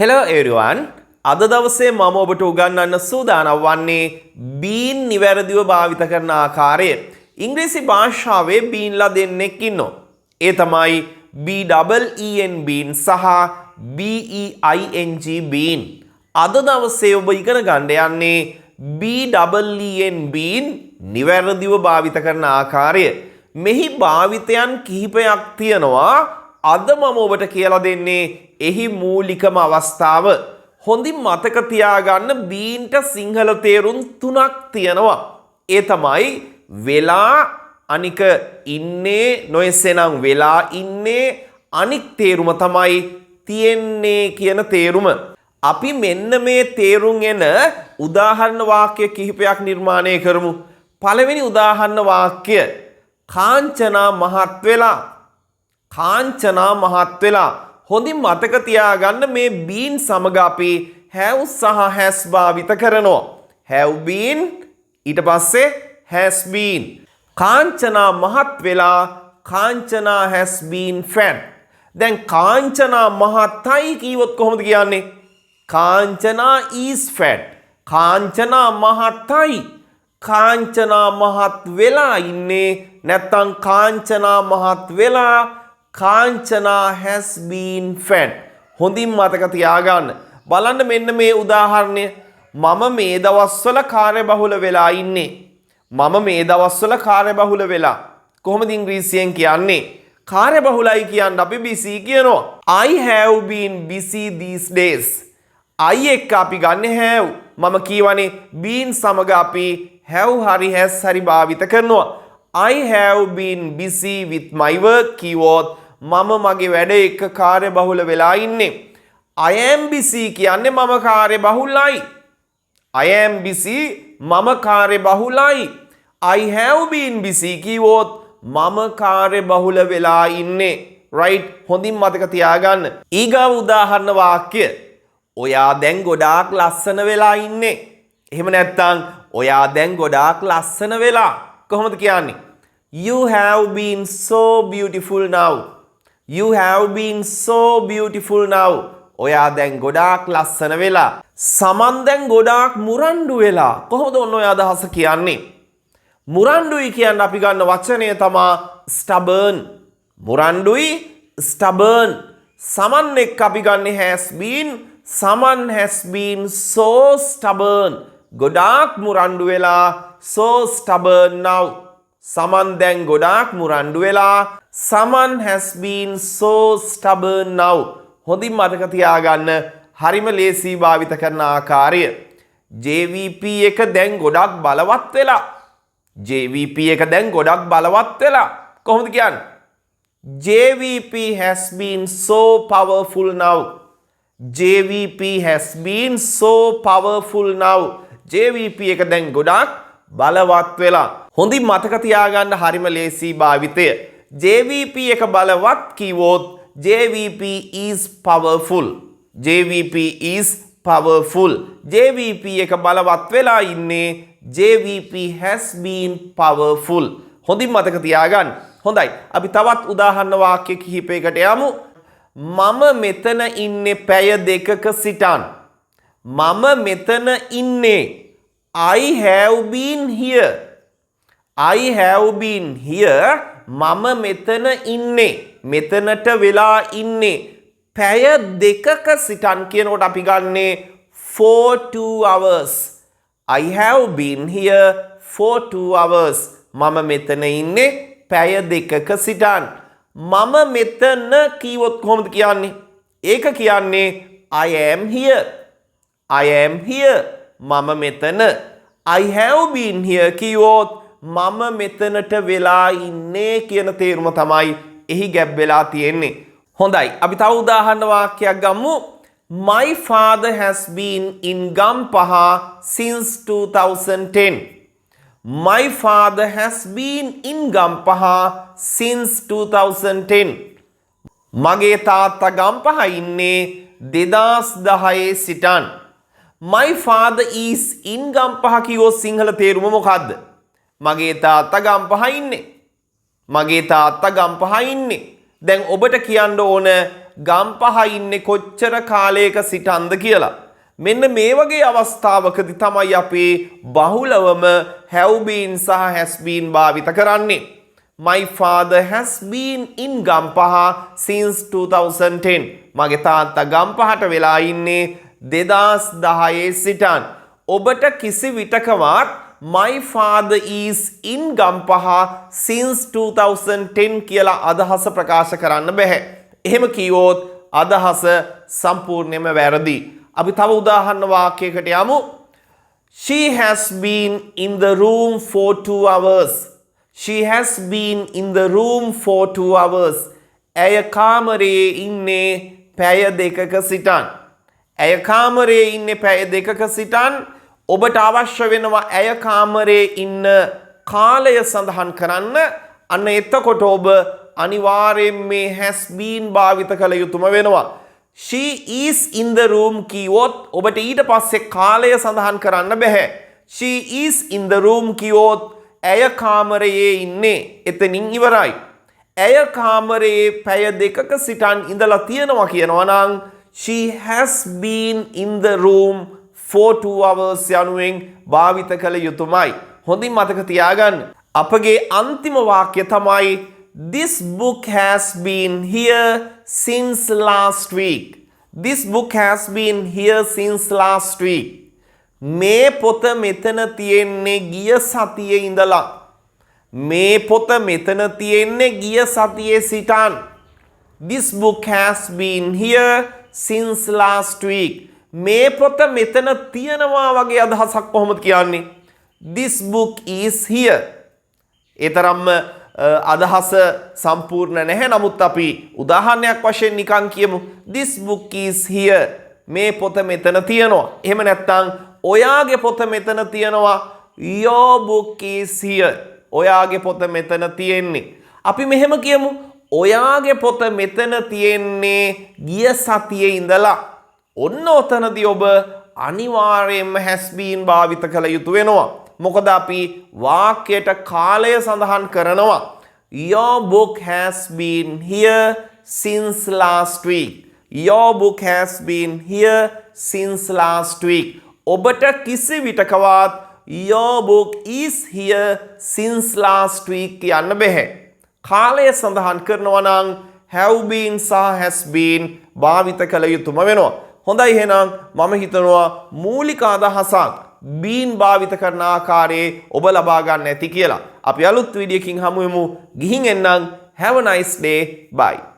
Hello everyone. අද දවසේ මම ඔබට උගන්වන්න සූදානම් වන්නේ බීන් නිවැරදිව භාවිත කරන ආකාරය. ඉංග්‍රීසි භාෂාවේ බීන්ලා දෙන්නෙක් ඉන්නවා. ඒ තමයි BEEN බීන් සහ BEING බීන්. අද දවසේ ඔබ ඉගෙන ගන්න යන්නේ BEEN බීන් නිවැරදිව භාවිත කරන ආකාරය. මෙහි භාවිතයන් කිහිපයක් තියෙනවා. අද මම ඔබට කියලා දෙන්නේ එහි මූලිකම අවස්ථාව. හොඳින් මතක තියාගන්න බීන්ට සිංහල තේරුම් තුනක් තියෙනවා. ඒ තමයි වෙලා, අනික ඉන්නේ, නොයසෙනම් වෙලා ඉන්නේ, අනික් තේරුම තමයි තියෙන්නේ කියන තේරුම. අපි මෙන්න මේ තේරුම් එන උදාහරණ වාක්‍ය කිහිපයක් නිර්මාණය කරමු. පළවෙනි උදාහරණ වාක්‍ය කාංචනා මහත් වෙලා. කාංචනා මහත් වෙලා. හොඳින් මතක තියාගන්න මේ බීන් සමග අපි have සහ has භාවිත කරනවා. have been ඊට පස්සේ has been. කාංචනා මහත් වෙලා, කාංචනා has been fat. දැන් කාංචනා මහත්යි කිව්වොත් කොහොමද කියන්නේ? Kanchana is fat. කාංචනා මහත්යි. කාංචනා මහත් වෙලා ඉන්නේ, නැත්තම් කාංචනා මහත් වෙලා, කාංචනා has been fat. හොඳින් මතක තියාගන්න. බලන්න මෙන්න මේ උදාහරණය. මම මේ දවස්වල කාර්යබහුල වෙලා ඉන්නේ. මම මේ දවස්වල කාර්යබහුල වෙලා. කොහොමද ඉංග්‍රීසියෙන් කියන්නේ? කාර්යබහුලයි කියන්න අපි busy කියනවා. I have been busy these days. I එක්ක අපි ගන්න have. මම කියවනේ been සමග අපි have හරි has හරි භාවිත කරනවා. I have been busy with my work keyword. මම මගේ වැඩ එක්ක කාර්යබහුල වෙලා ඉන්නේ. I am busy කියන්නේ මම කාර්යබහුලයි. I am busy මම කාර්යබහුලයි. I have been busy කිව්වොත් මම කාර්යබහුල වෙලා ඉන්නේ. right? හොඳින් මතක තියාගන්න. ඊගාව උදාහරණ වාක්‍ය. ඔයා දැන් ගොඩාක් ලස්සන වෙලා ඉන්නේ. එහෙම නැත්නම් ඔයා දැන් ගොඩාක් ලස්සන වෙලා. කොහොමද කියන්නේ? You have been so beautiful now. You have been so beautiful now. ඔයා දැන් ගොඩාක් ලස්සන වෙලා. සමන් දැන් ගොඩාක් මුරණ්ඩු වෙලා. කොහොමද ඔන්න ඔය අදහස කියන්නේ? මුරණ්ඩුයි කියන්නේ අපි ගන්න වචනය තමයි stubborn. මුරණ්ඩුයි stubborn. සමන් එක්ක අපි ගන්නේ has been. Saman has been so stubborn. ගොඩාක් මුරණ්ඩු වෙලා, so stubborn now. සමන් දැන් ගොඩාක් මුරණ්ඩු වෙලා, someone has been so stubborn now. හොඳින් මතක තියාගන්න හරිම ලේසි භාවිත කරන ආකාරය. JVP එක දැන් ගොඩක් බලවත් වෙලා. JVP එක දැන් ගොඩක් බලවත් වෙලා. කොහොමද කියන්නේ? JVP has been so powerful now. JVP has been so powerful now. JVP එක දැන් ගොඩක් බලවත් වෙලා. හොඳින් මතක තියාගන්න හරිම ලේසි භාවිතය. JVP එක බලවත් කිව්වොත් JVP is powerful. JVP is powerful. JVP එක බලවත් වෙලා ඉන්නේ. JVP has been powerful. හොඳින් මතක තියාගන්න. හොඳයි. අපි තවත් උදාහරණ වාක්‍ය කිහිපයකට යමු. මම මෙතන ඉන්නේ පැය දෙකක සිටන්. මම මෙතන ඉන්නේ. I have been here. I have been here. මම මෙතන ඉන්නේ. මෙතනට වෙලා ඉන්නේ. පැය දෙකක සිටන් කියනකොට අපි ගන්නේ for 2 hours. I have been here for 2 hours. මම මෙතන ඉන්නේ පැය දෙකක සිටන්. මම මෙතන කීවොත් කොහොමද කියන්නේ? ඒක කියන්නේ I am here. I am here. මම මෙතන. I have been here කීවොත් මම මෙතනට වෙලා ඉන්නේ කියන තේරුම තමයි එහි ගැබ් වෙලා තියෙන්නේ. හොඳයි. අපි තව උදාහරණ වාක්‍යයක් ගමු. My father has been in Gampaha since 2010. My father has been in Gampaha since 2010. මගේ තාත්තා ගම්පහ ඉන්නේ 2010 සිටන්. My father is in Gampaha කියෝ Sinhala තේරුම මොකද්ද? මගේ තාත්තා ගම්පහ ඉන්නේ. මගේ තාත්තා ගම්පහ ඉන්නේ. දැන් ඔබට කියන්න ඕන ගම්පහ ඉන්නේ කොච්චර කාලයක සිටන්ද කියලා. මෙන්න මේ වගේ අවස්ථාවකදී තමයි අපි බහුලවම have been සහ has been භාවිත කරන්නේ. My father has been in Gampaha since 2010. මගේ තාත්තා ගම්පහට වෙලා ඉන්නේ 2010 සිටන්. ඔබට කිසි විටකවත් my father is in Gampaha since 2010 කියලා අදහස ප්‍රකාශ කරන්න බෑ. එහෙම කිව්වොත් අදහස සම්පූර්ණයෙන්ම වැරදි. අපි තව උදාහරණ වාක්‍යයකට යමු. She has been in the room for 2 hours. She has been in the room for 2 hours. ඇය කාමරයේ ඉන්නේ පැය දෙකක සිටන්. ඇය කාමරයේ ඉන්නේ පැය දෙකක සිටන්. ඔබට අවශ්‍ය වෙනවා ඇය කාමරයේ ඉන්න කාලය සඳහන් කරන්න. අන්න එතකොට ඔබ අනිවාර්යෙන් මේ has been භාවිත කළ යුතුම වෙනවා. She is in the room කිව්වොත් ඔබට ඊට පස්සේ කාලය සඳහන් කරන්න බෑ. She is in the room කිව්වොත් ඇය කාමරයේ ඉන්නේ එතනින් ඉවරයි. ඇය කාමරයේ පැය දෙකක සිටන් ඉඳලා තියෙනවා කියනවා නම් she has been in the room for 2 hours යනුවෙන් භාවිත කළ යුතුමයි. හොඳින් මතක තියාගන්න. අපගේ අන්තිම වාක්‍ය තමයි This book has been here since last week. This book has been here since last week. මේ පොත මෙතන තියෙන්නේ ගිය සතියේ ඉඳලා. මේ පොත මෙතන තියෙන්නේ ගිය සතියේ සිටන්. This book has been here since last week. මේ පොත මෙතන තියෙනවා වගේ අදහසක් කොහොමද කියන්නේ? This book is here. ඒ තරම්ම අදහස සම්පූර්ණ නැහැ. නමුත් අපි උදාහරණයක් වශයෙන් නිකන් කියමු. This book is here. මේ පොත මෙතන තියෙනවා. එහෙම නැත්නම් ඔයාගේ පොත මෙතන තියෙනවා. Your book is here. ඔයාගේ පොත මෙතන තියෙන්නේ. අපි මෙහෙම කියමු. ඔයාගේ පොත මෙතන තියෙන්නේ ගිය සතියේ ඉඳලා. ඔන්න ඔතනදී ඔබ අනිවාර්යයෙන්ම has been භාවිත කළ යුතු වෙනවා. මොකද අපි වාක්‍යයට කාලය සඳහන් කරනවා. Your book has been here since last week. Your book has been here since last week. ඔබට කිසි විටකවත් your book is here since last week කියන්න බෑ. කාලය සඳහන් කරනවා නම් have been සහ has been භාවිත කළ යුතුම වෙනවා. හොඳයි එහෙනම් මම හිතනවා මූලික අදහසක් බීන් භාවිත කරන ආකාරයේ ඔබ ලබා ගන්න ඇති කියලා. අපි අලුත් වීඩියෝකින් හමු වෙමු. ගිහින් එන්නම්. Have a nice day. Bye.